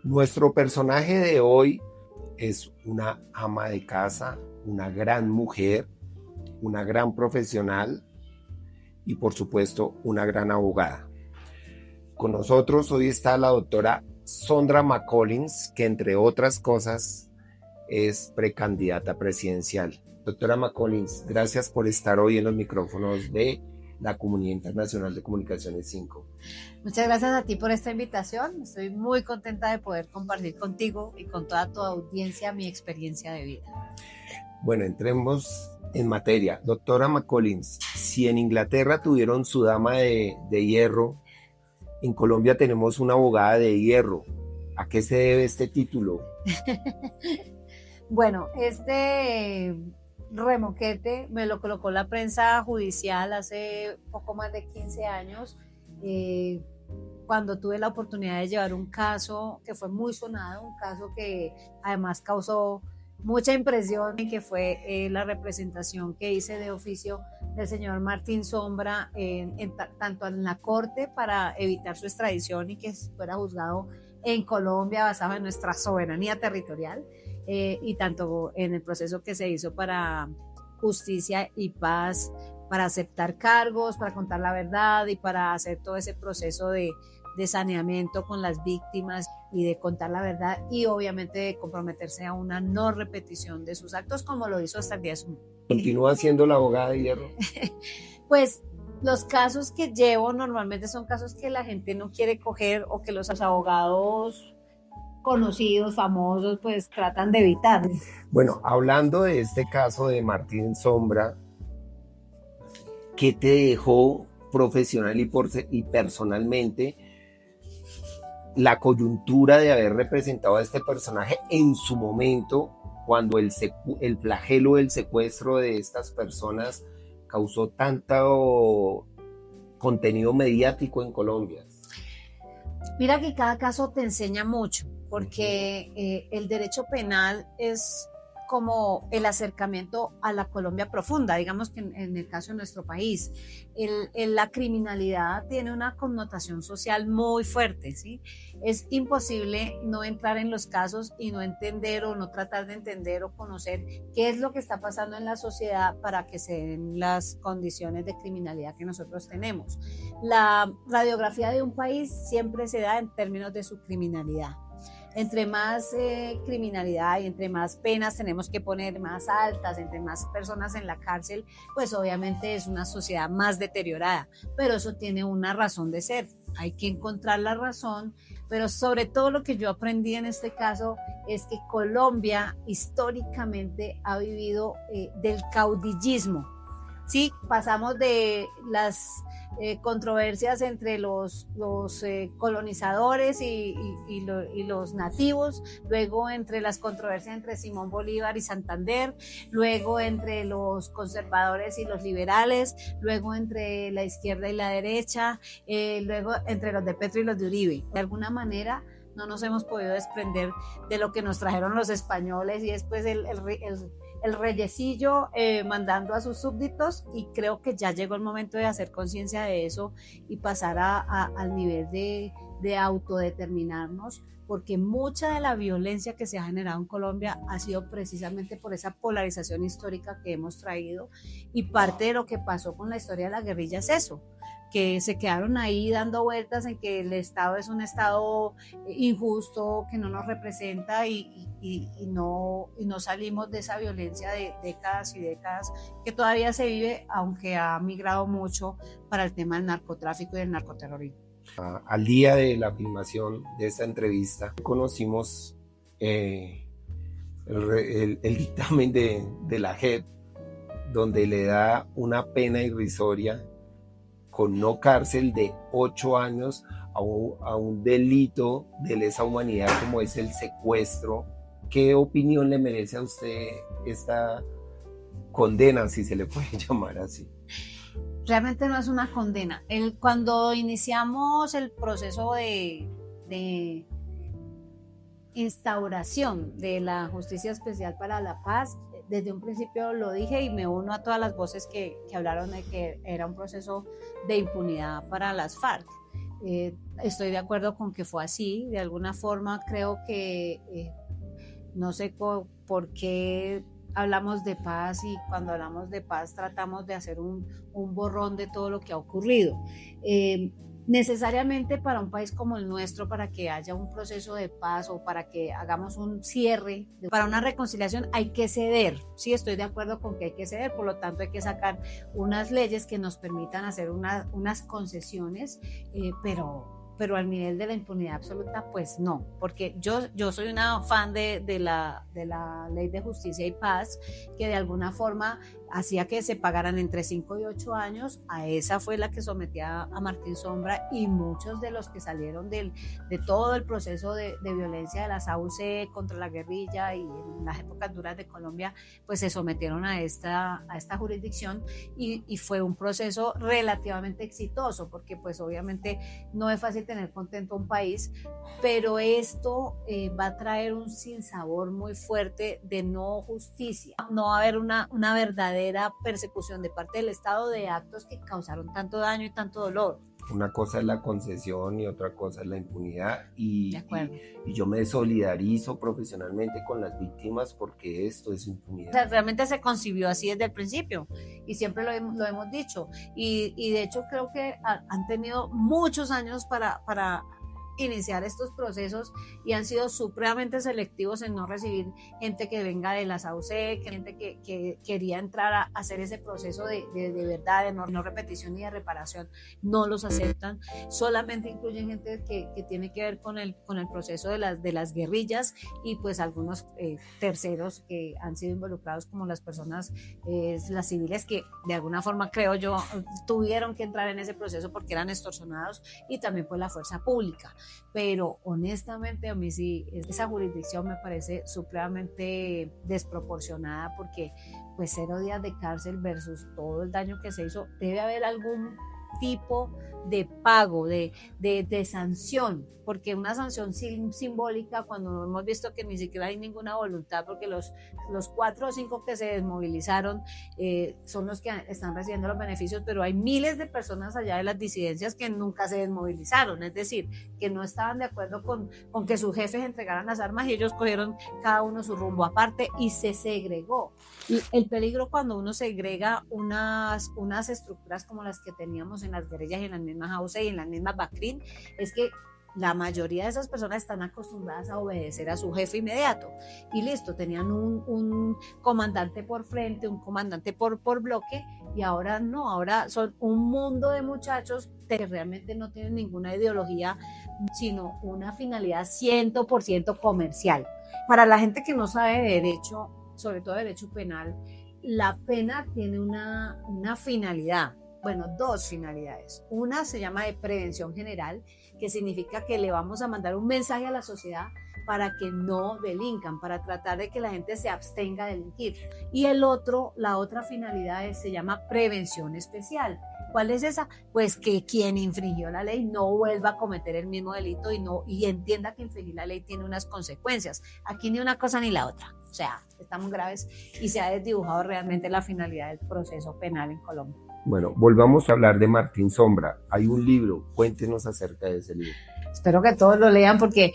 Nuestro personaje de hoy es una ama de casa, una gran mujer, una gran profesional y por supuesto una gran abogada. Con nosotros hoy está la doctora Sondra McCollins, que entre otras cosas es precandidata presidencial. Doctora McCollins, gracias por estar hoy en los micrófonos de la Comunidad Internacional de Comunicaciones 5. Muchas gracias a ti por esta invitación. Estoy muy contenta de poder compartir contigo y con toda tu audiencia mi experiencia de vida. Bueno, entremos en materia. Doctora McCollins, si en Inglaterra tuvieron su dama de hierro, en Colombia tenemos una abogada de hierro. ¿A qué se debe este título? Bueno, este remoquete me lo colocó la prensa judicial hace poco más de 15 años, cuando tuve la oportunidad de llevar un caso que fue muy sonado, un caso que además causó mucha impresión, que fue la representación que hice de oficio del señor Martín Sombra tanto en la corte para evitar su extradición y que fuera juzgado en Colombia basado en nuestra soberanía territorial, y tanto en el proceso que se hizo para justicia y paz, para aceptar cargos, para contar la verdad y para hacer todo ese proceso de saneamiento con las víctimas y de contar la verdad y obviamente de comprometerse a una no repetición de sus actos como lo hizo hasta el día de su muerte. ¿Continúa siendo la abogada de hierro? Pues los casos que llevo normalmente son casos que la gente no quiere coger o que los abogados conocidos, famosos, pues tratan de evitar. Bueno, hablando de este caso de Martín Sombra, ¿qué te dejó profesional y personalmente la coyuntura de haber representado a este personaje en su momento, cuando el flagelo del secuestro de estas personas causó tanto contenido mediático en Colombia? Mira que cada caso te enseña mucho, porque el derecho penal es como el acercamiento a la Colombia profunda, digamos que en el caso de nuestro país. La criminalidad tiene una connotación social muy fuerte, ¿sí? Es imposible no entrar en los casos y no entender o no tratar de entender o conocer qué es lo que está pasando en la sociedad para que se den las condiciones de criminalidad que nosotros tenemos. La radiografía de un país siempre se da en términos de su criminalidad. Entre más criminalidad y entre más penas tenemos que poner más altas, entre más personas en la cárcel, pues obviamente es una sociedad más deteriorada, pero eso tiene una razón de ser. Hay que encontrar la razón, pero sobre todo lo que yo aprendí en este caso es que Colombia históricamente ha vivido del caudillismo. Sí, pasamos de las controversias entre los colonizadores y los nativos, luego entre las controversias entre Simón Bolívar y Santander, luego entre los conservadores y los liberales, luego entre la izquierda y la derecha, luego entre los de Petro y los de Uribe. De alguna manera no nos hemos podido desprender de lo que nos trajeron los españoles y después el reyesillo mandando a sus súbditos, y creo que ya llegó el momento de hacer conciencia de eso y pasar al nivel de autodeterminarnos, porque mucha de la violencia que se ha generado en Colombia ha sido precisamente por esa polarización histórica que hemos traído, y parte de lo que pasó con la historia de la guerrilla es eso, que se quedaron ahí dando vueltas en que el Estado es un Estado injusto, que no nos representa y no salimos de esa violencia de décadas y décadas que todavía se vive, aunque ha migrado mucho para el tema del narcotráfico y del narcoterrorismo. Al día de la filmación de esta entrevista conocimos el dictamen de la JEP, donde le da una pena irrisoria con no cárcel de 8 años a un delito de lesa humanidad como es el secuestro. ¿Qué opinión le merece a usted esta condena, si se le puede llamar así? Realmente no es una condena. Cuando iniciamos el proceso de instauración de la Justicia Especial para la Paz, desde un principio lo dije y me uno a todas las voces que hablaron de que era un proceso de impunidad para las FARC. Estoy de acuerdo con que fue así. De alguna forma creo que no sé por qué hablamos de paz y cuando hablamos de paz tratamos de hacer un borrón de todo lo que ha ocurrido. Necesariamente para un país como el nuestro, para que haya un proceso de paz o para que hagamos un cierre, para una reconciliación hay que ceder. Sí, estoy de acuerdo con que hay que ceder, por lo tanto hay que sacar unas leyes que nos permitan hacer unas concesiones, pero al nivel de la impunidad absoluta, pues no, porque yo soy una fan de la Ley de Justicia y Paz, que de alguna forma hacía que se pagaran entre 5 y 8 años. A esa fue la que sometía a Martín Sombra, y muchos de los que salieron de todo el proceso de violencia de las AUC contra la guerrilla y en las épocas duras de Colombia, pues se sometieron a esta jurisdicción, y fue un proceso relativamente exitoso, porque pues obviamente no es fácil tener contento a un país, pero esto va a traer un sinsabor muy fuerte de no justicia. No va a haber una verdadera persecución de parte del Estado de actos que causaron tanto daño y tanto dolor. Una cosa es la concesión y otra cosa es la impunidad, y yo me solidarizo profesionalmente con las víctimas porque esto es impunidad. O sea, realmente se concibió así desde el principio y siempre lo hemos dicho, y de hecho creo que han tenido muchos años para iniciar estos procesos y han sido supremamente selectivos en no recibir gente que venga de las AUC, gente que quería entrar a hacer ese proceso de verdad, de no repetición y de reparación. No los aceptan, solamente incluyen gente que tiene que ver con el proceso de las guerrillas, y pues algunos terceros que han sido involucrados, como las personas, las civiles, que de alguna forma creo yo tuvieron que entrar en ese proceso porque eran extorsionados, y también pues la fuerza pública. Pero honestamente a mí sí, esa jurisdicción me parece supremamente desproporcionada, porque pues 0 días de cárcel versus todo el daño que se hizo. Debe haber algún tipo de pago, de sanción, porque una sanción simbólica, cuando hemos visto que ni siquiera hay ninguna voluntad, porque los 4 o 5 que se desmovilizaron son los que están recibiendo los beneficios, pero hay miles de personas allá de las disidencias que nunca se desmovilizaron, es decir, que no estaban de acuerdo con que sus jefes entregaran las armas, y ellos cogieron cada uno su rumbo aparte y se segregó. Y el peligro cuando uno segrega unas estructuras como las que teníamos en las guerrillas y en las mismas AUC y en las mismas BACRIN, es que la mayoría de esas personas están acostumbradas a obedecer a su jefe inmediato, y listo, tenían un comandante por frente, un comandante por bloque, y ahora no, ahora son un mundo de muchachos que realmente no tienen ninguna ideología, sino una finalidad 100% comercial. Para la gente que no sabe de derecho, sobre todo derecho penal, la pena tiene una finalidad. Bueno, 2 finalidades. Una se llama de prevención general, que significa que le vamos a mandar un mensaje a la sociedad para que no delincan, para tratar de que la gente se abstenga de delinquir. Y la otra finalidad se llama prevención especial. ¿Cuál es esa? Pues que quien infringió la ley no vuelva a cometer el mismo delito y entienda que infringir la ley tiene unas consecuencias. Aquí ni una cosa ni la otra. O sea, estamos graves, y se ha desdibujado realmente la finalidad del proceso penal en Colombia. Bueno, volvamos a hablar de Martín Sombra. Hay un libro, cuéntenos acerca de ese libro. Espero que todos lo lean, porque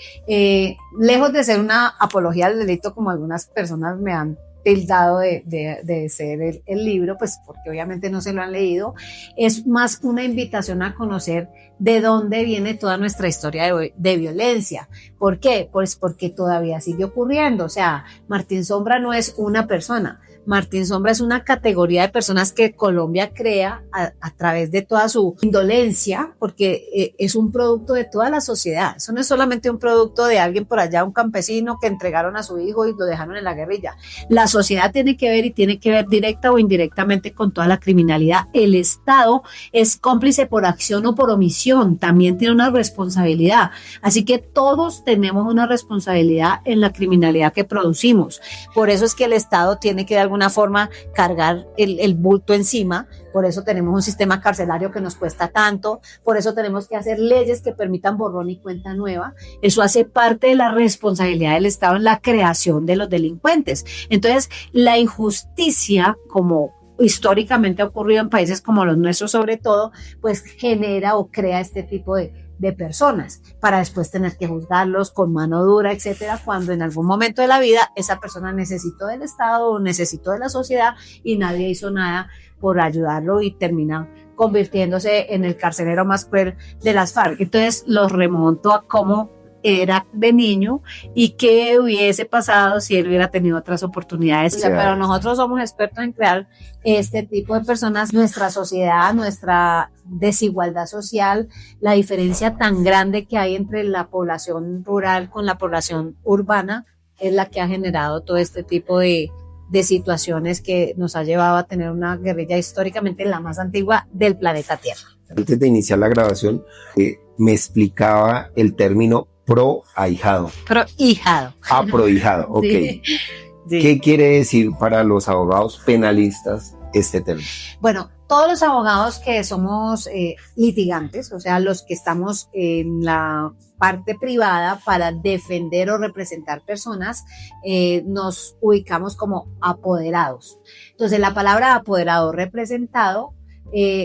lejos de ser una apología al delito, como algunas personas me han tildado de ser el libro, pues porque obviamente no se lo han leído, es más una invitación a conocer de dónde viene toda nuestra historia de violencia. ¿Por qué? Pues porque todavía sigue ocurriendo. O sea, Martín Sombra no es una persona. Martín Sombra es una categoría de personas que Colombia crea a través de toda su indolencia, porque es un producto de toda la sociedad. Eso no es solamente un producto de alguien por allá, un campesino que entregaron a su hijo y lo dejaron en la guerrilla. La sociedad tiene que ver, y tiene que ver directa o indirectamente, con toda la criminalidad. El Estado es cómplice por acción o por omisión, también tiene una responsabilidad. Así que todos tenemos una responsabilidad en la criminalidad que producimos. Por eso es que el Estado tiene que de alguna forma cargar el bulto encima. Por eso tenemos un sistema carcelario que nos cuesta tanto, por eso tenemos que hacer leyes que permitan borrón y cuenta nueva. Eso hace parte de la responsabilidad del Estado en la creación de los delincuentes. Entonces, la injusticia, como históricamente ha ocurrido en países como los nuestros sobre todo, pues genera o crea este tipo de de personas, para después tener que juzgarlos con mano dura, etcétera, cuando en algún momento de la vida esa persona necesitó del Estado o necesitó de la sociedad y nadie hizo nada por ayudarlo y termina convirtiéndose en el carcelero más cruel de las FARC. Entonces los remonto a cómo era de niño y qué hubiese pasado si él hubiera tenido otras oportunidades. O sea, pero nosotros somos expertos en crear este tipo de personas. Nuestra sociedad, nuestra desigualdad social, la diferencia tan grande que hay entre la población rural con la población urbana es la que ha generado todo este tipo de situaciones que nos ha llevado a tener una guerrilla históricamente la más antigua del planeta Tierra. Antes de iniciar la grabación, me explicaba el término proahijado. Prohijado. Ah, prohijado, ok. Sí. Sí. ¿Qué quiere decir para los abogados penalistas este término? Bueno, todos los abogados que somos litigantes, o sea, los que estamos en la parte privada para defender o representar personas, nos ubicamos como apoderados. Entonces, la palabra apoderado representado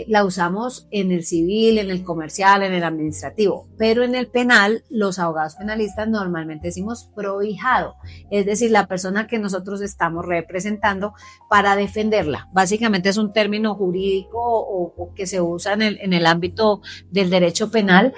la usamos en el civil, en el comercial, en el administrativo, pero en el penal, los abogados penalistas normalmente decimos prohijado, es decir, la persona que nosotros estamos representando para defenderla. Básicamente es un término jurídico o que se usa en el ámbito del derecho penal.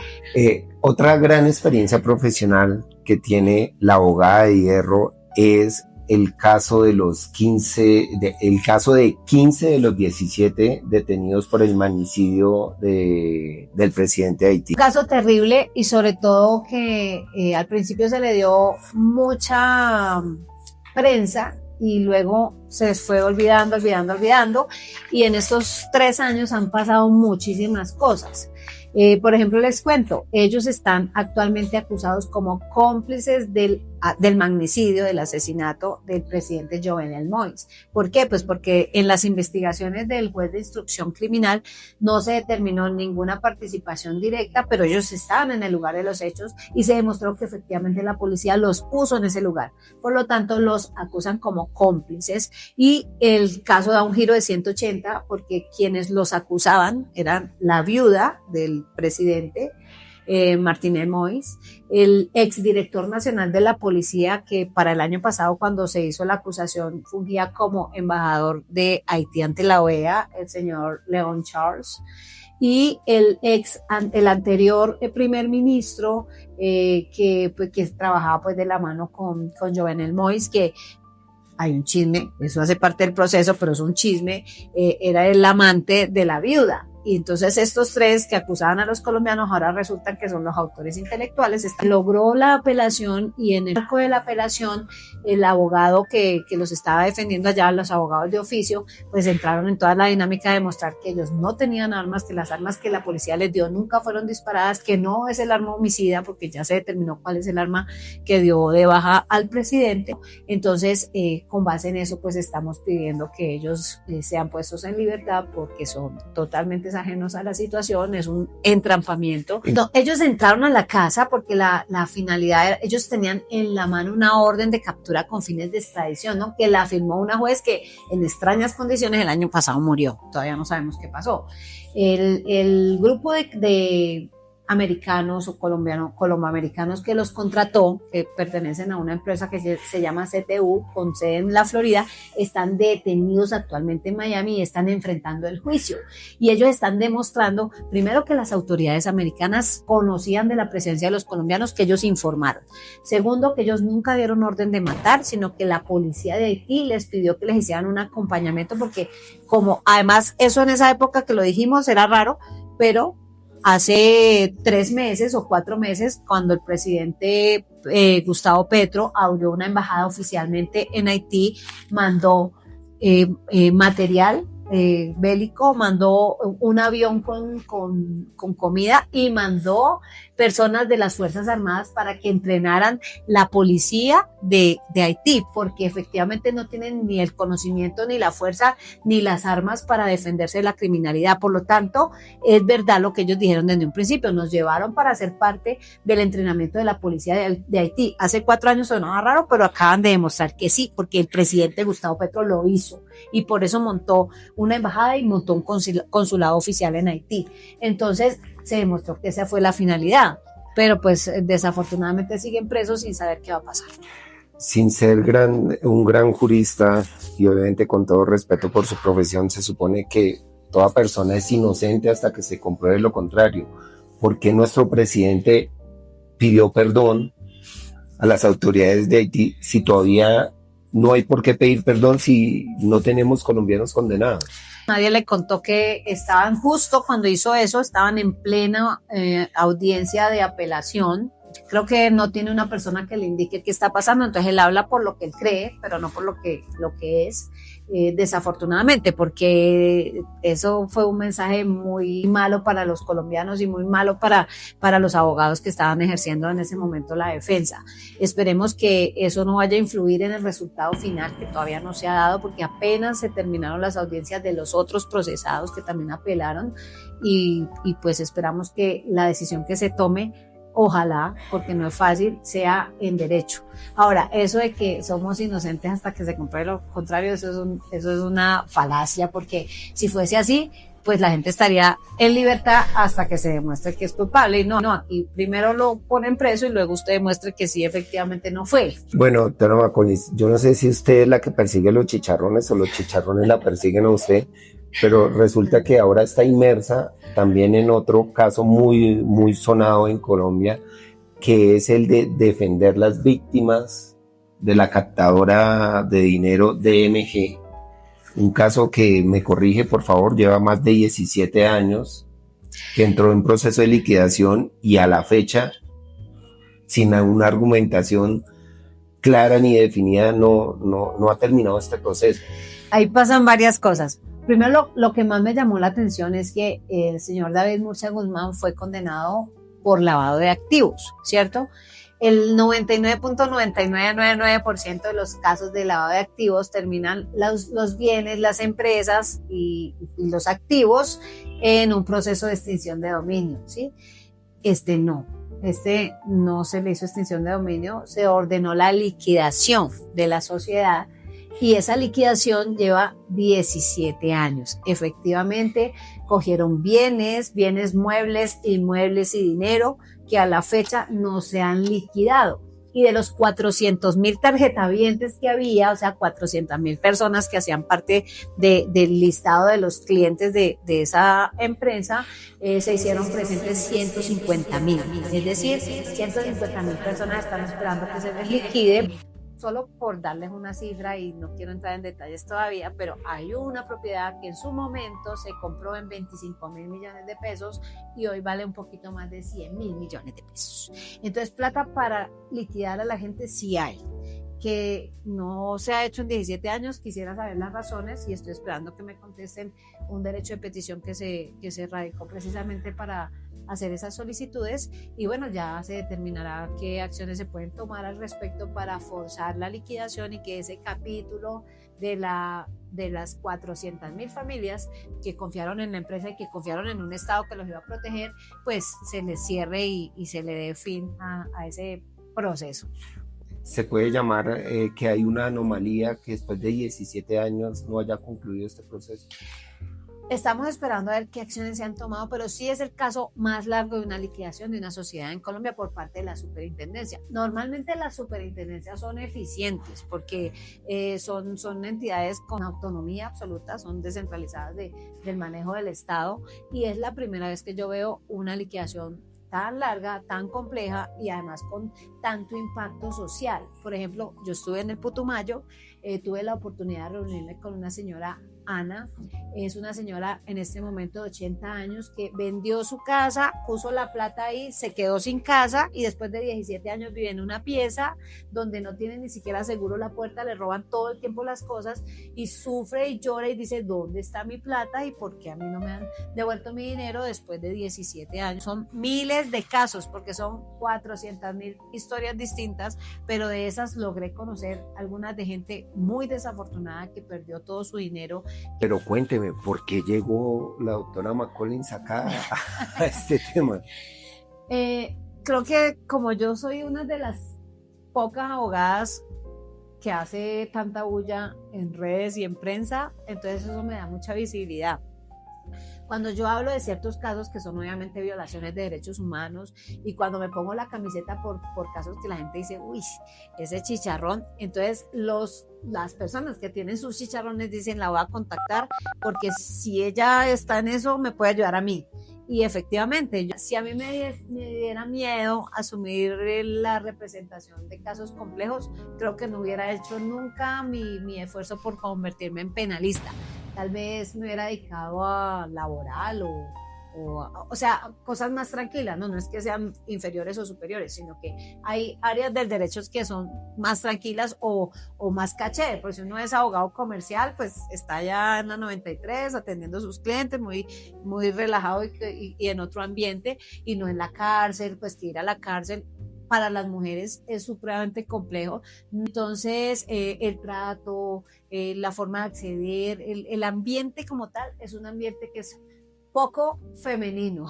Otra gran experiencia profesional que tiene la abogada de hierro es el caso de los 15 de los 17 detenidos por el magnicidio del presidente de Haití. Un caso terrible y sobre todo que al principio se le dio mucha prensa y luego se fue olvidando y en estos 3 años han pasado muchísimas cosas. Por ejemplo, les cuento, ellos están actualmente acusados como cómplices del magnicidio, del asesinato del presidente Jovenel Moïse. ¿Por qué? Pues porque en las investigaciones del juez de instrucción criminal no se determinó ninguna participación directa, pero ellos estaban en el lugar de los hechos y se demostró que efectivamente la policía los puso en ese lugar. Por lo tanto, los acusan como cómplices y el caso da un giro de 180 porque quienes los acusaban eran la viuda del presidente, Martínez Moïse, el exdirector nacional de la policía que para el año pasado cuando se hizo la acusación fungía como embajador de Haití ante la OEA, el señor Leon Charles, y el anterior primer ministro que trabajaba pues de la mano con Jovenel Moïse, que hay un chisme, eso hace parte del proceso, pero es un chisme, era el amante de la viuda. Y entonces estos 3 que acusaban a los colombianos ahora resultan que son los autores intelectuales. Logró la apelación y en el marco de la apelación el abogado que los estaba defendiendo allá, los abogados de oficio, pues entraron en toda la dinámica de demostrar que ellos no tenían armas, que las armas que la policía les dio nunca fueron disparadas, que no es el arma homicida porque ya se determinó cuál es el arma que dio de baja al presidente. Entonces, con base en eso, pues estamos pidiendo que ellos sean puestos en libertad porque son totalmente ajenos a la situación, es un entrampamiento. No, ellos entraron a la casa porque la finalidad era, ellos tenían en la mano una orden de captura con fines de extradición, ¿no? Que la firmó una juez que en extrañas condiciones el año pasado murió, todavía no sabemos qué pasó. El grupo de americanos o colomboamericanos que los contrató, que pertenecen a una empresa que se llama CTU, con sede en la Florida, están detenidos actualmente en Miami y están enfrentando el juicio. Y ellos están demostrando, primero, que las autoridades americanas conocían de la presencia de los colombianos, que ellos informaron. Segundo, que ellos nunca dieron orden de matar, sino que la policía de Haití les pidió que les hicieran un acompañamiento, porque como además eso en esa época que lo dijimos era raro, pero hace 3 meses o 4 meses, cuando el presidente Gustavo Petro abrió una embajada oficialmente en Haití, mandó material bélico, mandó un avión con comida y mandó personas de las Fuerzas Armadas para que entrenaran la policía de Haití, porque efectivamente no tienen ni el conocimiento, ni la fuerza, ni las armas para defenderse de la criminalidad. Por lo tanto, es verdad lo que ellos dijeron desde un principio, nos llevaron para ser parte del entrenamiento de la policía de Haití. Hace 4 años sonaba raro, pero acaban de demostrar que sí, porque el presidente Gustavo Petro lo hizo y por eso montó una embajada y montó un consulado oficial en Haití. Entonces se demostró que esa fue la finalidad, pero pues desafortunadamente siguen presos sin saber qué va a pasar. Sin ser un gran jurista y obviamente con todo respeto por su profesión, se supone que toda persona es inocente hasta que se compruebe lo contrario. ¿Por qué nuestro presidente pidió perdón a las autoridades de Haití si todavía no hay por qué pedir perdón si no tenemos colombianos condenados? Nadie le contó que estaban justo cuando hizo eso, estaban en plena audiencia de apelación. Creo que no tiene una persona que le indique qué está pasando, entonces él habla por lo que él cree, pero no por lo que es, desafortunadamente, porque eso fue un mensaje muy malo para los colombianos y muy malo para los abogados que estaban ejerciendo en ese momento la defensa. Esperemos que eso no vaya a influir en el resultado final, que todavía no se ha dado, porque apenas se terminaron las audiencias de los otros procesados que también apelaron, y pues esperamos que la decisión que se tome, ojalá, porque no es fácil, sea en derecho. Ahora, eso de que somos inocentes hasta que se compruebe lo contrario, eso es una falacia, porque si fuese así, pues la gente estaría en libertad hasta que se demuestre que es culpable. Y no, aquí primero lo ponen preso y luego usted demuestre que sí, efectivamente no fue. Bueno, doctora Maconis, yo no sé si usted es la que persigue los chicharrones o los chicharrones la persiguen a usted, pero resulta que ahora está inmersa también en otro caso muy, muy sonado en Colombia, que es el de defender las víctimas de la captadora de dinero DMG. Un caso que, me corrige por favor, lleva más de 17 años, que entró en proceso de liquidación y a la fecha, sin una argumentación clara ni definida, no ha terminado este proceso. Ahí pasan varias cosas. Primero, lo que más me llamó la atención es que el señor David Murcia Guzmán fue condenado por lavado de activos, ¿cierto? El 99.9999% de los casos de lavado de activos terminan los bienes, las empresas y los activos en un proceso de extinción de dominio, ¿sí? Este no se le hizo extinción de dominio, se ordenó la liquidación de la sociedad. Y esa liquidación lleva 17 años. Efectivamente, cogieron bienes muebles, inmuebles y dinero que a la fecha no se han liquidado. Y de los 400,000 tarjetavientes que había, o sea, 400,000 personas que hacían parte del listado de los clientes de esa empresa, se hicieron presentes 150,000. Es decir, 150,000 personas están esperando que se les liquide. Solo por darles una cifra, y no quiero entrar en detalles todavía, pero hay una propiedad que en su momento se compró en 25,000 millones de pesos y hoy vale un poquito más de 100,000 millones de pesos. Entonces, plata para liquidar a la gente sí hay. Que no se ha hecho en 17 años, quisiera saber las razones y estoy esperando que me contesten un derecho de petición que se radicó precisamente para hacer esas solicitudes, y bueno, ya se determinará qué acciones se pueden tomar al respecto para forzar la liquidación y que ese capítulo de las 400,000 familias que confiaron en la empresa y que confiaron en un Estado que los iba a proteger, pues se les cierre y se le dé fin a ese proceso. Se puede llamar que hay una anomalía que después de 17 años no haya concluido este proceso. Estamos esperando a ver qué acciones se han tomado, pero sí es el caso más largo de una liquidación de una sociedad en Colombia por parte de la superintendencia. Normalmente las superintendencias son eficientes porque son entidades con autonomía absoluta, son descentralizadas del manejo del Estado, y es la primera vez que yo veo una liquidación tan larga, tan compleja y además con tanto impacto social. Por ejemplo, yo estuve en el Putumayo, tuve la oportunidad de reunirme con una señora, Ana, es una señora en este momento de 80 años que vendió su casa, puso la plata ahí, se quedó sin casa y después de 17 años vive en una pieza donde no tiene ni siquiera seguro la puerta, le roban todo el tiempo las cosas y sufre y llora y dice, ¿dónde está mi plata y por qué a mí no me han devuelto mi dinero después de 17 años? Son miles de casos porque son 400,000 historias distintas, pero de esas logré conocer algunas de gente muy desafortunada que perdió todo su dinero. Pero cuénteme, ¿por qué llegó la doctora McCollins acá a este tema? Creo que como yo soy una de las pocas abogadas que hace tanta bulla en redes y en prensa, entonces eso me da mucha visibilidad. Cuando yo hablo de ciertos casos que son obviamente violaciones de derechos humanos y cuando me pongo la camiseta por casos que la gente dice, uy, ese chicharrón, entonces las personas que tienen sus chicharrones dicen, la voy a contactar porque si ella está en eso me puede ayudar a mí. Y efectivamente, si a mí me diera miedo asumir la representación de casos complejos, creo que no hubiera hecho nunca mi esfuerzo por convertirme en penalista. Tal vez me hubiera dedicado a laboral o sea, cosas más tranquilas, no es que sean inferiores o superiores, sino que hay áreas del derecho que son más tranquilas o más caché, porque si uno es abogado comercial, pues está ya en la 93 atendiendo a sus clientes, muy, muy relajado y en otro ambiente, y no en la cárcel, pues que ir a la cárcel para las mujeres es supremamente complejo. Entonces, el trato, la forma de acceder, el ambiente como tal, es un ambiente que es poco femenino,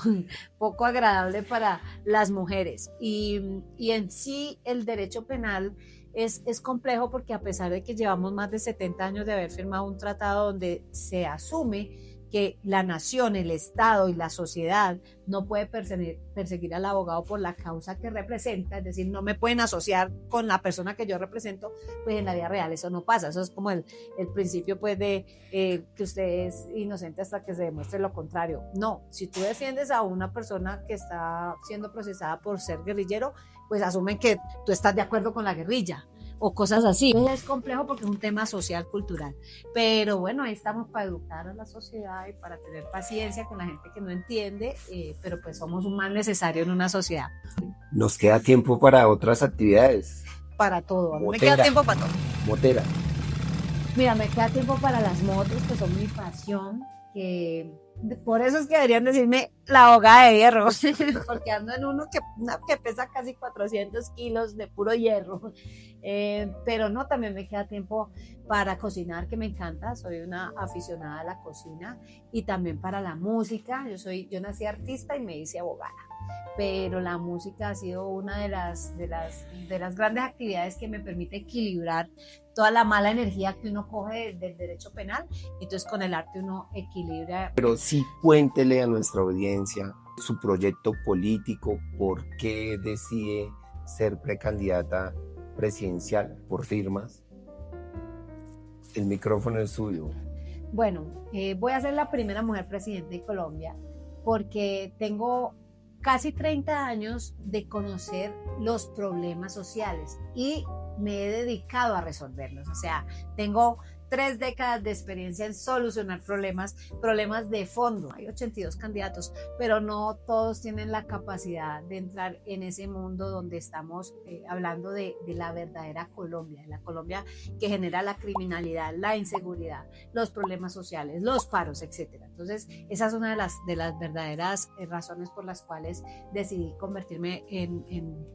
poco agradable para las mujeres. Y en sí el derecho penal es complejo porque a pesar de que llevamos más de 70 años de haber firmado un tratado donde se asume que la nación, el Estado y la sociedad no puede perseguir al abogado por la causa que representa, es decir, no me pueden asociar con la persona que yo represento, pues en la vida real eso no pasa, eso es como el principio pues de que usted es inocente hasta que se demuestre lo contrario. No, si tú defiendes a una persona que está siendo procesada por ser guerrillero, pues asumen que tú estás de acuerdo con la guerrilla o cosas así. Es complejo porque es un tema social, cultural, pero bueno, ahí estamos para educar a la sociedad y para tener paciencia con la gente que no entiende, pero pues somos un mal necesario en una sociedad. Nos queda tiempo para otras actividades. Para todo, a mí me queda tiempo para todo. Motera. Mira, me queda tiempo para las motos, que son mi pasión, que por eso es que deberían decirme la abogada de hierro, porque ando en uno que pesa casi 400 kilos de puro hierro, pero no, también me queda tiempo para cocinar, que me encanta, soy una aficionada a la cocina, y también para la música. Yo nací artista y me hice abogada, pero la música ha sido una de las grandes actividades que me permite equilibrar toda la mala energía que uno coge del derecho penal, entonces con el arte uno equilibra. Pero sí, cuéntele a nuestra audiencia su proyecto político, por qué decide ser precandidata presidencial por firmas. El micrófono es suyo. Bueno, voy a ser la primera mujer presidente de Colombia porque tengo casi 30 años de conocer los problemas sociales y me he dedicado a resolverlos. O sea, tengo 3 décadas de experiencia en solucionar problemas de fondo. Hay 82 candidatos, pero no todos tienen la capacidad de entrar en ese mundo donde estamos hablando de la verdadera Colombia, de la Colombia que genera la criminalidad, la inseguridad, los problemas sociales, los paros, etc. Entonces, esa es una de las verdaderas razones por las cuales decidí convertirme en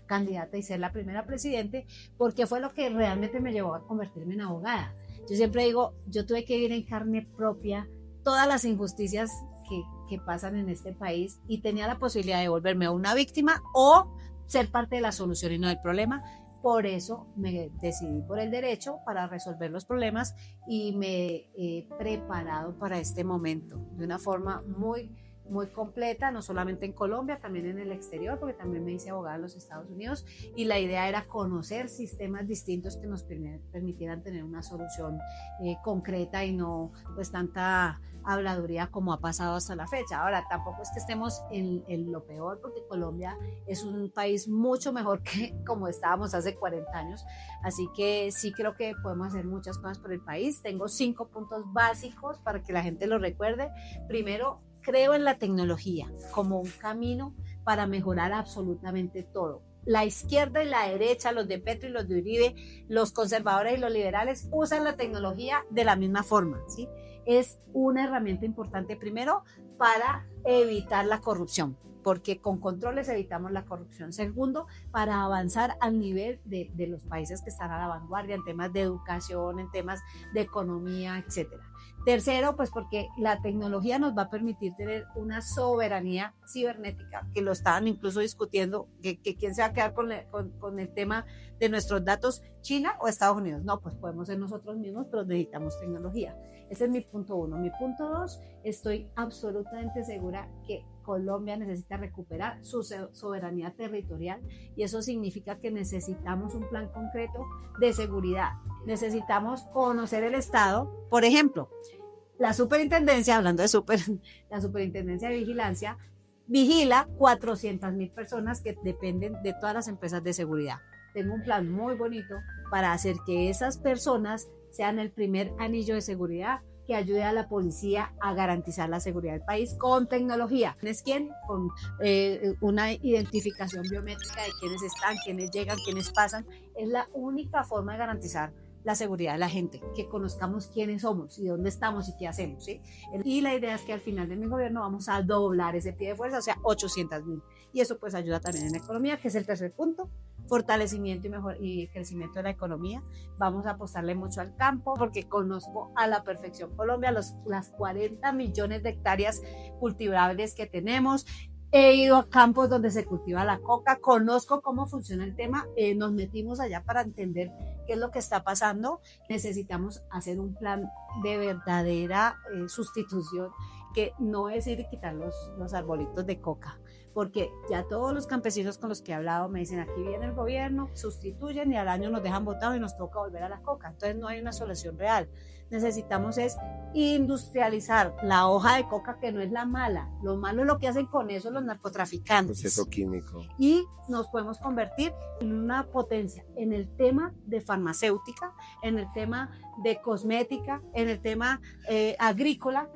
candidata y ser la primera presidente, porque fue lo que realmente me llevó a convertirme en abogada. Yo siempre digo, yo tuve que vivir en carne propia todas las injusticias que pasan en este país y tenía la posibilidad de volverme una víctima o ser parte de la solución y no del problema. Por eso me decidí por el derecho para resolver los problemas y me he preparado para este momento de una forma muy completa, no solamente en Colombia, también en el exterior, porque también me hice abogada en los Estados Unidos, y la idea era conocer sistemas distintos que nos permitieran tener una solución concreta y no pues tanta habladuría como ha pasado hasta la fecha. Ahora, tampoco es que estemos en lo peor, porque Colombia es un país mucho mejor que como estábamos hace 40 años, así que sí creo que podemos hacer muchas cosas por el país. Tengo 5 puntos básicos para que la gente lo recuerde. Primero, creo en la tecnología como un camino para mejorar absolutamente todo. La izquierda y la derecha, los de Petro y los de Uribe, los conservadores y los liberales usan la tecnología de la misma forma, ¿sí? Es una herramienta importante primero para evitar la corrupción, porque con controles evitamos la corrupción. Segundo, para avanzar al nivel de los países que están a la vanguardia en temas de educación, en temas de economía, etcétera. Tercero, pues porque la tecnología nos va a permitir tener una soberanía cibernética, que lo estaban incluso discutiendo, que quién se va a quedar con el tema de nuestros datos, China o Estados Unidos. No, pues podemos ser nosotros mismos, pero necesitamos tecnología. Ese es mi punto 1. Mi punto 2, estoy absolutamente segura que Colombia necesita recuperar su soberanía territorial y eso significa que necesitamos un plan concreto de seguridad. Necesitamos conocer el Estado. Por ejemplo, la superintendencia, hablando de la superintendencia de vigilancia, vigila 400,000 personas que dependen de todas las empresas de seguridad. Tengo un plan muy bonito para hacer que esas personas sean el primer anillo de seguridad que ayude a la policía a garantizar la seguridad del país con tecnología. ¿Es quién? Con una identificación biométrica de quiénes están, quiénes llegan, quiénes pasan. Es la única forma de garantizar la seguridad de la gente, que conozcamos quiénes somos y dónde estamos y qué hacemos, ¿sí? Y la idea es que al final de mi gobierno vamos a doblar ese pie de fuerza, o sea, 800,000. Y eso pues ayuda también en la economía, que es el tercer punto, fortalecimiento y crecimiento de la economía. Vamos a apostarle mucho al campo, porque conozco a la perfección Colombia, las 40 millones de hectáreas cultivables que tenemos. He ido a campos donde se cultiva la coca, conozco cómo funciona el tema, nos metimos allá para entender qué es lo que está pasando. Necesitamos hacer un plan de verdadera sustitución, que no es ir y quitar los arbolitos de coca, porque ya todos los campesinos con los que he hablado me dicen, aquí viene el gobierno, sustituyen y al año nos dejan botados y nos toca volver a la coca. Entonces no hay una solución real. Necesitamos es industrializar la hoja de coca, que no es la mala. Lo malo es lo que hacen con eso los narcotraficantes. Proceso químico. Y nos podemos convertir en una potencia en el tema de farmacéutica, en el tema de cosmética, en el tema agrícola,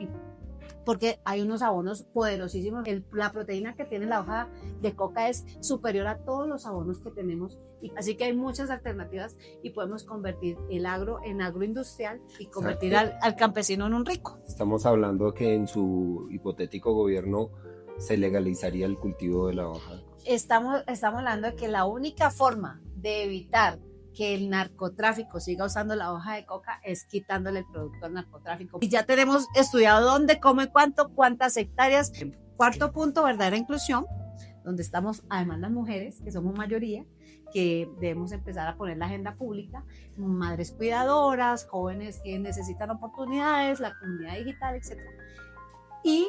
porque hay unos abonos poderosísimos. La proteína que tiene la hoja de coca es superior a todos los abonos que tenemos. Así que hay muchas alternativas y podemos convertir el agro en agroindustrial y convertir al campesino en un rico. Estamos hablando que en su hipotético gobierno se legalizaría el cultivo de la hoja. Estamos hablando de que la única forma de evitar que el narcotráfico siga usando la hoja de coca es quitándole el producto al narcotráfico. Y ya tenemos estudiado dónde, cómo y cuántas hectáreas. Cuarto punto, verdadera inclusión, donde estamos además las mujeres, que somos mayoría, que debemos empezar a poner la agenda pública, madres cuidadoras, jóvenes que necesitan oportunidades, la comunidad digital, etc. Y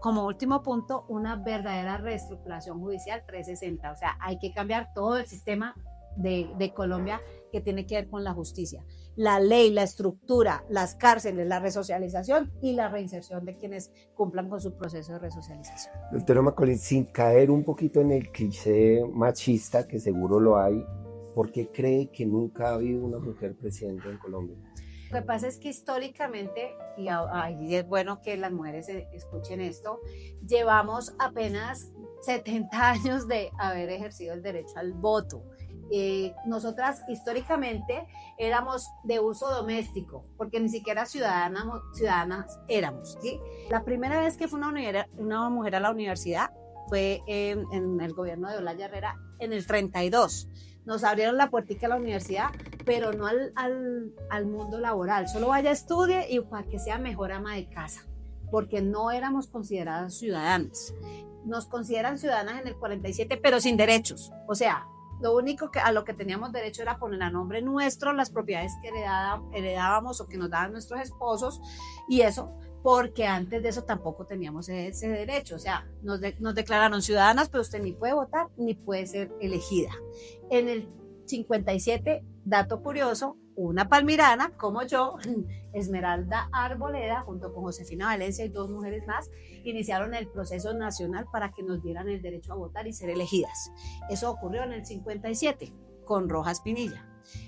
como último punto, una verdadera reestructuración judicial 360, o sea, hay que cambiar todo el sistema de Colombia que tiene que ver con la justicia, la ley, la estructura, las cárceles, la resocialización y la reinserción de quienes cumplan con su proceso de resocialización. Doctora Macaulay, sin caer un poquito en el cliché machista, que seguro lo hay, ¿por qué cree que nunca ha habido una mujer presidenta en Colombia? Lo que pasa es que históricamente, y es bueno que las mujeres escuchen esto, llevamos apenas 70 años de haber ejercido el derecho al voto. Nosotras históricamente éramos de uso doméstico, porque ni siquiera ciudadanas éramos, ¿sí? La primera vez que fue una mujer a la universidad fue en el gobierno de Olaya Herrera en el 32. Nos abrieron la puertica a la universidad, pero no al mundo laboral. Solo vaya, estudie y para que sea mejor ama de casa, porque no éramos consideradas ciudadanas. Nos consideran ciudadanas en el 47, pero sin derechos. O sea, lo único a lo que teníamos derecho era poner a nombre nuestro las propiedades que heredábamos o que nos daban nuestros esposos, y eso porque antes de eso tampoco teníamos ese derecho. O sea, nos declararon ciudadanas, pero usted ni puede votar ni puede ser elegida. En el 57, dato curioso, una palmirana como yo, Esmeralda Arboleda, junto con Josefina Valencia y 2 mujeres más, iniciaron el proceso nacional para que nos dieran el derecho a votar y ser elegidas. Eso ocurrió en el 57 con Rojas Pinilla.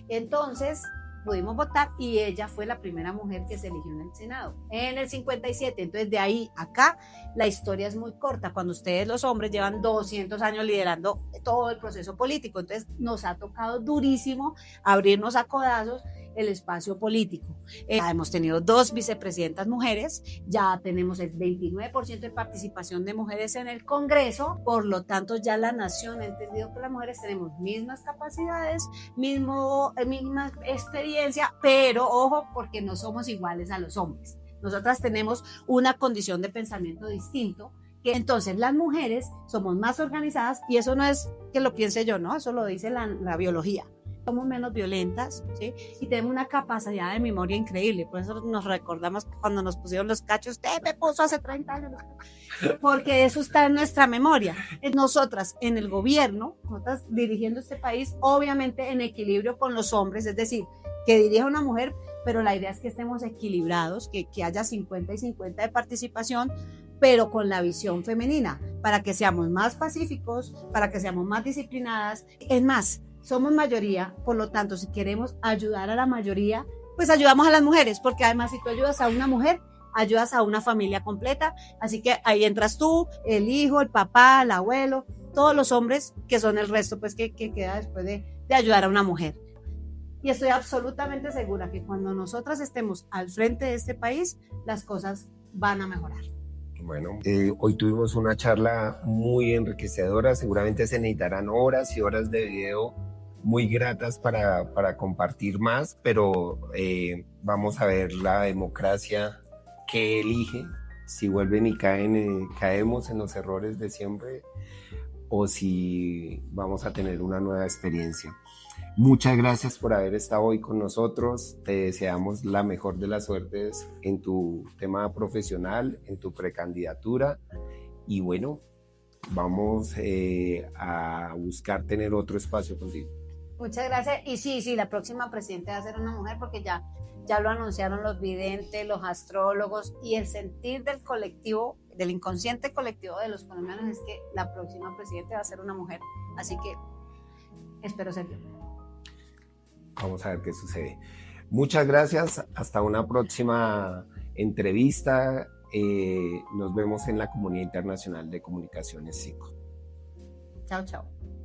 Entonces pudimos votar y ella fue la primera mujer que se eligió en el Senado en el 57. Entonces de ahí acá la historia es muy corta, cuando ustedes los hombres llevan 200 años liderando todo el proceso político. Entonces nos ha tocado durísimo abrirnos a codazos el espacio político. Hemos tenido 2 vicepresidentas mujeres, ya tenemos el 29% de participación de mujeres en el Congreso, por lo tanto ya la nación ha entendido que las mujeres tenemos mismas capacidades, misma experiencia, pero ojo, porque no somos iguales a los hombres. Nosotras tenemos una condición de pensamiento distinto, que entonces las mujeres somos más organizadas, y eso no es que lo piense yo, ¿no? Eso lo dice la biología. Somos menos violentas, ¿sí? Y tenemos una capacidad de memoria increíble. Por eso nos recordamos cuando nos pusieron los cachos, usted me puso hace 30 años, porque eso está en nuestra memoria. Nosotras en el gobierno, nosotras dirigiendo este país, obviamente en equilibrio con los hombres, es decir, que dirija una mujer, pero la idea es que estemos equilibrados, que haya 50 y 50 de participación, pero con la visión femenina, para que seamos más pacíficos, para que seamos más disciplinadas. Es más, somos mayoría, por lo tanto, si queremos ayudar a la mayoría, pues ayudamos a las mujeres, porque además si tú ayudas a una mujer, ayudas a una familia completa. Así que ahí entras tú, el hijo, el papá, el abuelo, todos los hombres que son el resto, pues que queda después de ayudar a una mujer. Y estoy absolutamente segura que cuando nosotras estemos al frente de este país, las cosas van a mejorar. Bueno, hoy tuvimos una charla muy enriquecedora. Seguramente se necesitarán horas y horas de video muy gratas para compartir más, pero vamos a ver la democracia que elige, si vuelven y caemos en los errores de siempre, o si vamos a tener una nueva experiencia. Muchas gracias por haber estado hoy con nosotros. Te deseamos la mejor de las suertes en tu tema profesional, en tu precandidatura, y bueno, vamos a buscar tener otro espacio contigo. Muchas gracias. Y sí, la próxima presidenta va a ser una mujer, porque ya lo anunciaron los videntes, los astrólogos, y el sentir del colectivo, del inconsciente colectivo de los colombianos, es que la próxima presidenta va a ser una mujer. Así que espero ser yo. Vamos a ver qué sucede. Muchas gracias. Hasta una próxima entrevista. Nos vemos en la Comunidad Internacional de Comunicaciones 5. Chao, chao.